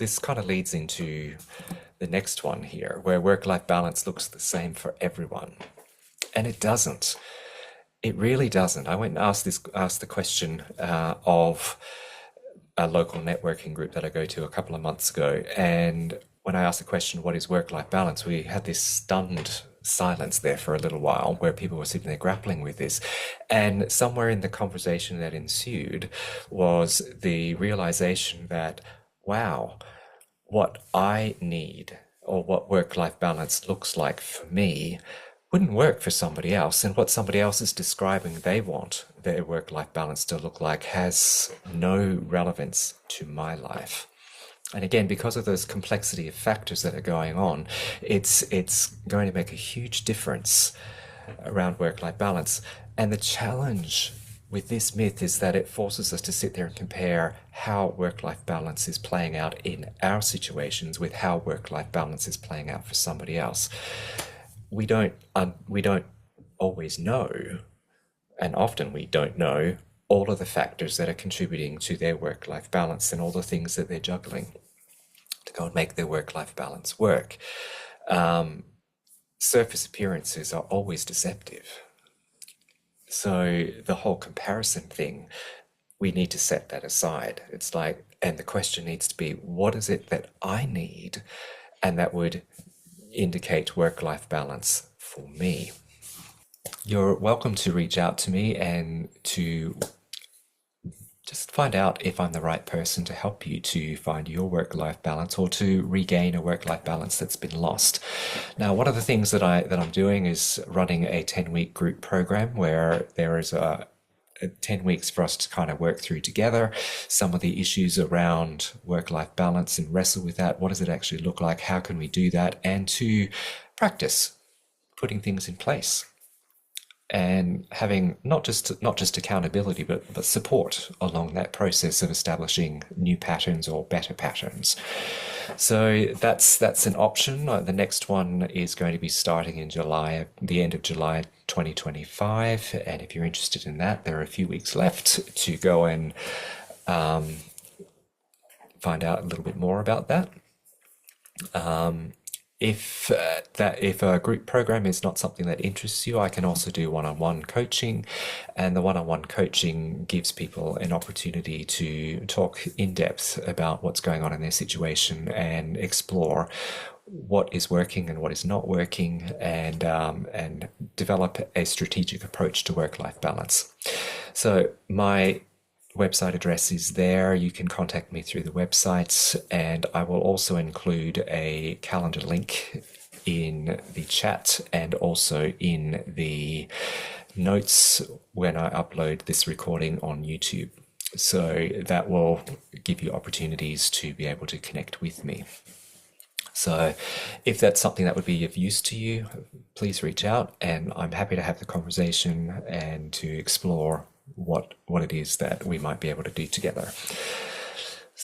this kind of leads into the next one here, where work-life balance looks the same for everyone. And it doesn't. It really doesn't. I went and asked the question of a local networking group that I go to a couple of months ago. And when I asked the question, what is work-life balance? We had this stunned silence there for a little while where people were sitting there grappling with this. And somewhere in the conversation that ensued was the realization that, wow, what I need or what work-life balance looks like for me wouldn't work for somebody else. And what somebody else is describing they want their work-life balance to look like has no relevance to my life. And again, because of those complexity of factors that are going on, it's going to make a huge difference around work-life balance. And the challenge with this myth is that it forces us to sit there and compare how work-life balance is playing out in our situations with how work-life balance is playing out for somebody else. We don't always know, and often we don't know all of the factors that are contributing to their work-life balance and all the things that they're juggling to go and make their work-life balance work. Surface appearances are always deceptive. So the whole comparison thing, we need to set that aside. It's like, and the question needs to be, what is it that I need? And that would indicate work-life balance for me. You're welcome to reach out to me and to just find out if I'm the right person to help you to find your work-life balance or to regain a work-life balance that's been lost. Now, one of the things that I'm doing is running a 10-week group program where there is a 10 weeks for us to kind of work through together some of the issues around work-life balance and wrestle with that. What does it actually look like? How can we do that? And to practice putting things in place and having not just accountability, but support along that process of establishing new patterns or better patterns. So that's an option. The next one is going to be starting in July, the end of July 2025. And if you're interested in that, there are a few weeks left to go and find out a little bit more about that. If a group program is not something that interests you, I can also do one-on-one coaching, and the one-on-one coaching gives people an opportunity to talk in depth about what's going on in their situation and explore what is working and what is not working, and develop a strategic approach to work-life balance. So my website address is there. You can contact me through the website, and I will also include a calendar link in the chat and also in the notes when I upload this recording on YouTube. So that will give you opportunities to be able to connect with me. So if that's something that would be of use to you, please reach out, and I'm happy to have the conversation and to explore what it is that we might be able to do together.